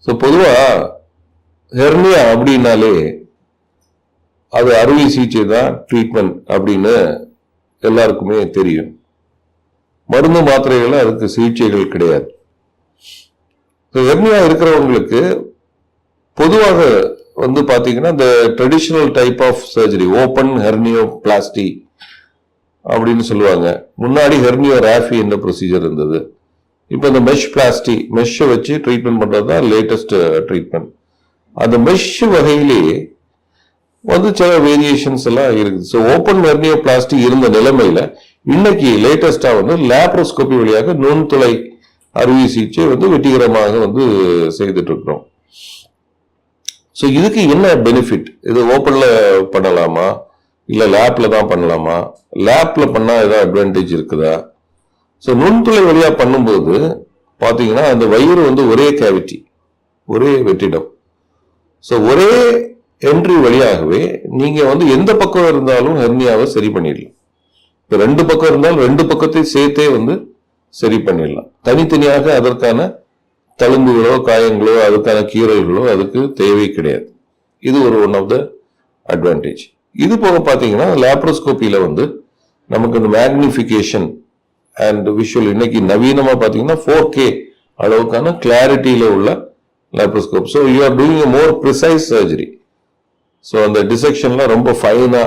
So பொதுவாக hernia அப்படின்னாலே அது அறுவை சிகிச்சை தான் ட்ரீட்மெண்ட் அப்படின்னு எல்லாருக்குமே தெரியும். மருந்து மாத்திரைகள் அதுக்கு சிகிச்சைகள் கிடையாது. ஹெர்னியா இருக்கிறவங்களுக்கு பொதுவாக பாத்தீங்கன்னா இந்த traditional type of surgery open hernioplasty அப்படின்னு சொல்லுவாங்க. முன்னாடி ஹெர்னியோராஃபி என்ற ப்ரொசீஜர் இருந்தது. இப்போ இந்த மெஷ் பிளாஸ்டி, மெஷ்ஷை வச்சு ட்ரீட்மெண்ட் பண்றது தான் லேட்டஸ்ட் ட்ரீட்மெண்ட். அந்த மெஷ் வகையிலேயே சில வேரியேஷன்ஸ் எல்லாம் இருக்குது. ஸோ ஓப்பன் ஹெர்னியோபிளாஸ்டி இருந்த நிலைமையில இன்னைக்கு லேட்டஸ்டா லேப்ரோஸ்கோபி வழியாக நுண்துளை அறுவை சிகிச்சை வெற்றிகரமாக செய்துட்டு இருக்கிறோம். ஸோ இதுக்கு என்ன பெனிஃபிட்? இது ஓப்பன்ல பண்ணலாமா இல்ல லேப்ல தான் பண்ணலாமா? லேப்ல பண்ணா ஏதாவது அட்வான்டேஜ் இருக்குதா? ஸோ நுண்துளை வழியா பண்ணும்போது பாத்தீங்கன்னா அந்த வயிறு ஒரே கேவிட்டி, ஒரே வெற்றிடம். ஸோ ஒரே என்ட்ரி வழியாகவே நீங்க எந்த பக்கம் இருந்தாலும் ஹெர்னியாவை சரி பண்ணிடலாம். இப்போ ரெண்டு பக்கம் இருந்தாலும் ரெண்டு பக்கத்தையும் சேர்த்தே சரி பண்ணிடலாம். தனித்தனியாக அதற்கான தழும்புகளோ காயங்களோ அதுக்கான கீறல்களோ அதுக்கு தேவை கிடையாது. இது ஒன் ஆஃப் த அட்வான்டேஜ். இது போக பாத்தீங்கன்னா லேப்ரோஸ்கோப்பியில நமக்கு இந்த மேக்னிபிகேஷன் அண்ட் விஷுவல் இன்னைக்கு நவீனமா பாத்தீங்கன்னா 4K அளவுக்கான கிளாரிட்டியில உள்ள laparoscope. So you are doing more precise surgery. So அந்த டிசெக்ஷன்லாம் ரொம்ப ஃபைனா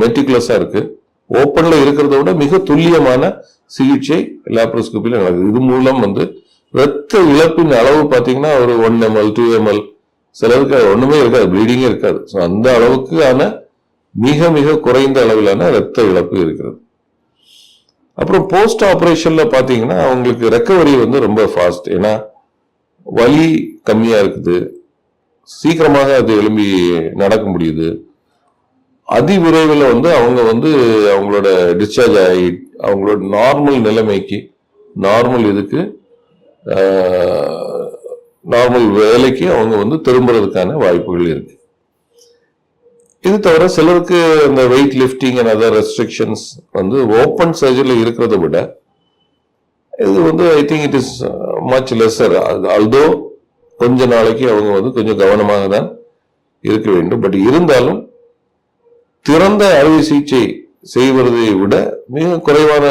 மெட்டிகுலஸா இருக்கு. ஓப்பன்ல இருக்கிறத விட மிக துல்லியமான சிகிச்சை லேப்ரோஸ்கோப்பியில நடக்குது. இது மூலம் ரத்த இழப்பின் அளவு பாத்தீங்கன்னா ஒரு 1 ml 2 ml, சிலருக்கு ஒண்ணுமே இருக்காது, ப்ளீடிங்கே இருக்காது. ஸோ அந்த அளவுக்கான மிக மிக குறைந்த அளவிலான ரத்த இழப்பு இருக்கிறது. அப்புறம் போஸ்ட் ஆபரேஷன்ல பாத்தீங்கன்னா அவங்களுக்கு ரெக்கவரி ரொம்ப ஃபாஸ்ட். ஏன்னா வலி கம்மியா இருக்குது, சீக்கிரமாக அது எழும்பி நடக்க முடியுது. அதிவிரைவில் அவங்க அவங்களோட டிஸ்சார்ஜ் ஆகி அவங்களோட நார்மல் நிலைமைக்கு, நார்மல் இதுக்கு, நார்மல் வேலைக்கு அவங்க திரும்புறதுக்கான வாய்ப்புகள் இருக்கு. இது தவிர சிலருக்கு இந்த weight lifting and other restrictions open சர்ஜரியில் இருக்கிறத விட இது I think it is much lesser. Although கொஞ்ச நாளைக்கு அவங்க கொஞ்சம் கவனமாக தான் இருக்க வேண்டும். பட் இருந்தாலும் திறந்த அறுவை சிகிச்சை செய்வதை விட மிக குறைவான,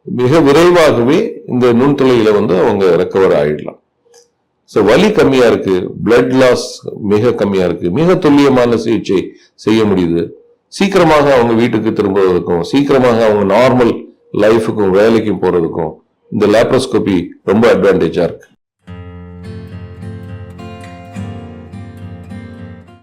மிக விரைவாகவே இந்த நுண்துளையில அவங்க ரெக்கவர் ஆகிடலாம். ஸோ வலி கம்மியா இருக்கு, பிளட் லாஸ் மிக கம்மியா இருக்கு, மிக துல்லியமான சிகிச்சை செய்ய முடியுது. சீக்கிரமாக அவங்க வீட்டுக்கு திரும்புவதற்கும், சீக்கிரமாக அவங்க நார்மல் லைஃபுக்கும் வேலைக்கும் போறதுக்கும் இந்த லேப்ரோஸ்கோபி ரொம்ப அட்வான்டேஜா இருக்கு.